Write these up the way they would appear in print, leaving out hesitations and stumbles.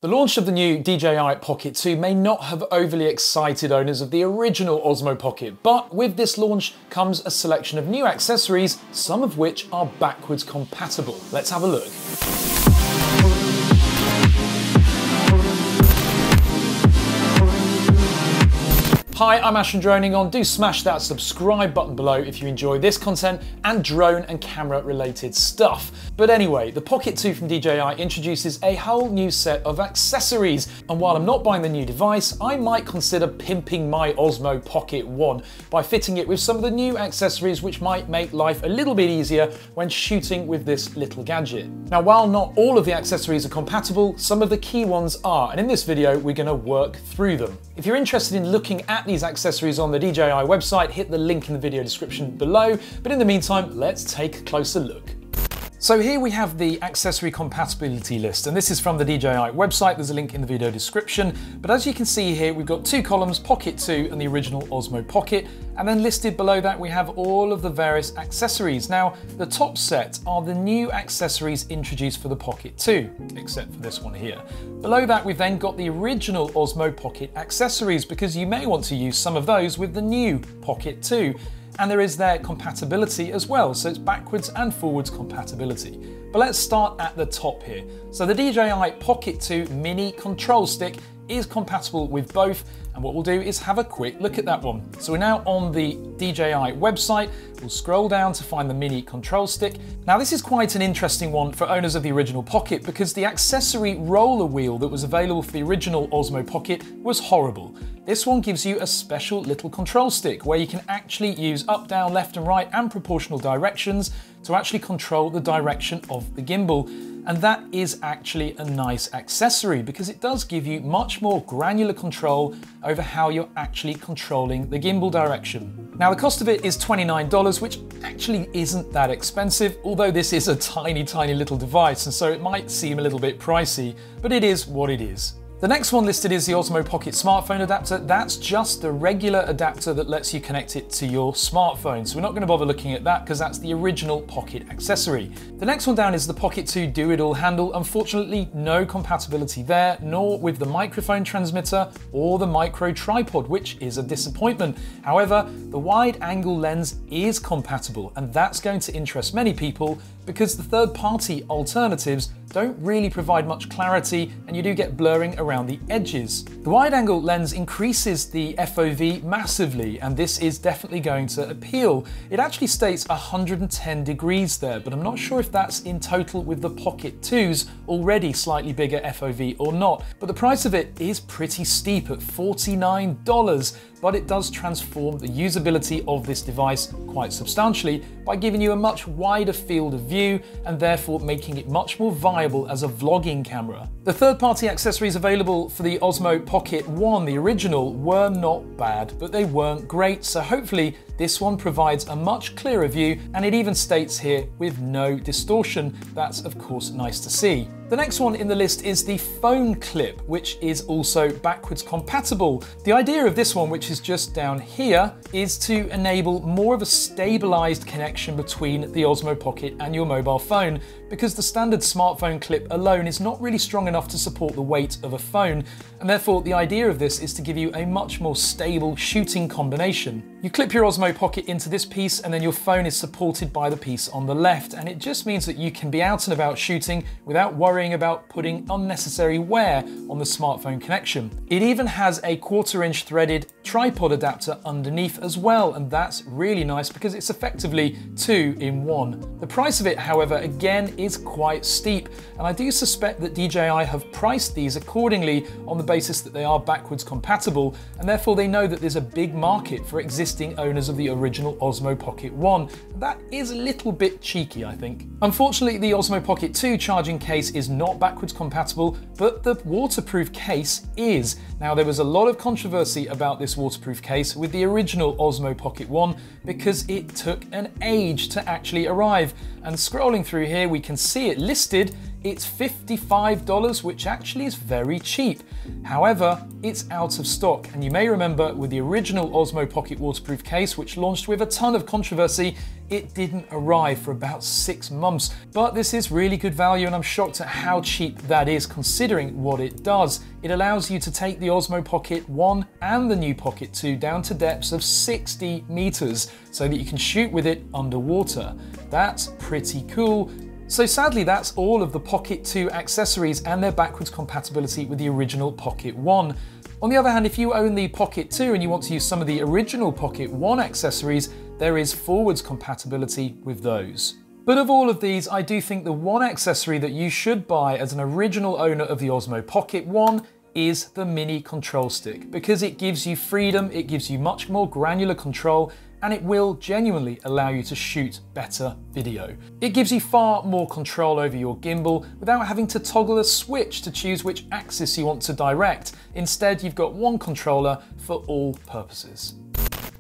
The launch of the new DJI Pocket 2 may not have overly excited owners of the original Osmo Pocket, but with this launch comes a selection of new accessories, some of which are backwards compatible. Let's have a look. Hi, I'm Ash from DroningON. Do smash that subscribe button below if you enjoy this content and drone and camera related stuff. But anyway, the Pocket 2 from DJI introduces a whole new set of accessories. And while I'm not buying the new device, I might consider pimping my Osmo Pocket 1 by fitting it with some of the new accessories which might make life a little bit easier when shooting with this little gadget. Now, while not all of the accessories are compatible, some of the key ones are, and in this video, we're gonna work through them. If you're interested in looking at these accessories on the DJI website, hit the link in the video description below. But in the meantime, let's take a closer look. So here we have the accessory compatibility list, and this is from the DJI website. There's a link in the video description. But as you can see here, we've got two columns, Pocket 2 and the original Osmo Pocket. And then listed below that, we have all of the various accessories. Now, the top set are the new accessories introduced for the Pocket 2, except for this one here. Below that, we've then got the original Osmo Pocket accessories, because you may want to use some of those with the new Pocket 2. And there is their compatibility as well, so it's backwards and forwards compatibility. But let's start at the top here. So the DJI Pocket 2 mini control stick is compatible with both, and what we'll do is have a quick look at that one. So we're now on the DJI website. We'll scroll down to find the mini control stick. Now this is quite an interesting one for owners of the original Pocket, because the accessory roller wheel that was available for the original Osmo Pocket was horrible. This one gives you a special little control stick where you can actually use up, down, left and right and proportional directions to actually control the direction of the gimbal. And that is actually a nice accessory, because it does give you much more granular control over how you're actually controlling the gimbal direction. Now the cost of it is $29, which actually isn't that expensive, although this is a tiny little device, and so it might seem a little bit pricey, but it is what it is. The next one listed is the Osmo Pocket smartphone adapter. That's just the regular adapter that lets you connect it to your smartphone. So we're not going to bother looking at that because that's the original Pocket accessory. The next one down is the Pocket 2 do-it-all handle. Unfortunately, no compatibility there, nor with the microphone transmitter or the micro tripod, which is a disappointment. However, the wide angle lens is compatible, and that's going to interest many people because the third-party alternatives don't really provide much clarity, and you do get blurring around the edges. The wide-angle lens increases the FOV massively, and this is definitely going to appeal. It actually states 110 degrees there, but I'm not sure if that's in total with the Pocket 2's already slightly bigger FOV or not. But the price of it is pretty steep at $49. But it does transform the usability of this device quite substantially by giving you a much wider field of view and therefore making it much more viable as a vlogging camera. The third-party accessories available for the Osmo Pocket 1, the original, were not bad, but they weren't great, so hopefully this one provides a much clearer view, and it even states here with no distortion. That's of course nice to see. The next one in the list is the phone clip, which is also backwards compatible. The idea of this one, which is just down here, is to enable more of a stabilized connection between the Osmo Pocket and your mobile phone, because the standard smartphone clip alone is not really strong enough to support the weight of a phone, and therefore the idea of this is to give you a much more stable shooting combination. You clip your Osmo Pocket into this piece, and then your phone is supported by the piece on the left, and it just means that you can be out and about shooting without worrying about putting unnecessary wear on the smartphone connection. It even has a 1/4-inch threaded tripod adapter underneath as well, and that's really nice because it's effectively 2 in 1. The price of it, however, again is quite steep, and I do suspect that DJI have priced these accordingly on the basis that they are backwards compatible, and therefore they know that there's a big market for existing owners of the original Osmo Pocket 1. That is a little bit cheeky, I think. Unfortunately, the Osmo Pocket 2 charging case is not backwards compatible, but the waterproof case is. Now, there was a lot of controversy about this waterproof case with the original Osmo Pocket 1 because it took an age to actually arrive. And scrolling through here, we can see it listed it's $55, which actually is very cheap. However, it's out of stock, and you may remember with the original Osmo Pocket waterproof case, which launched with a ton of controversy, it didn't arrive for about 6 months. But this is really good value, and I'm shocked at how cheap that is considering what it does. It allows you to take the Osmo Pocket 1 and the new Pocket 2 down to depths of 60 meters so that you can shoot with it underwater. That's pretty cool. So sadly, that's all of the Pocket 2 accessories and their backwards compatibility with the original Pocket 1. On the other hand, if you own the Pocket 2 and you want to use some of the original Pocket 1 accessories, there is forwards compatibility with those. But of all of these, I do think the one accessory that you should buy as an original owner of the Osmo Pocket 1 is the mini control stick, because it gives you freedom, it gives you much more granular control, and it will genuinely allow you to shoot better video. It gives you far more control over your gimbal without having to toggle a switch to choose which axis you want to direct. Instead, you've got one controller for all purposes.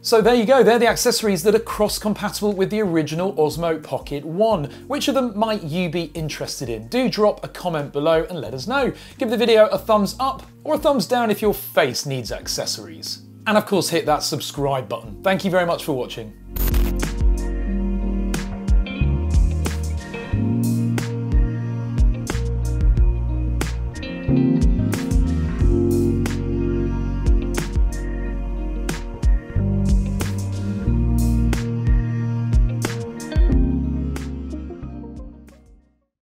So there you go, they're the accessories that are cross-compatible with the original Osmo Pocket 1. Which of them might you be interested in? Do drop a comment below and let us know. Give the video a thumbs up or a thumbs down if your face needs accessories. And of course, hit that subscribe button. Thank you very much for watching.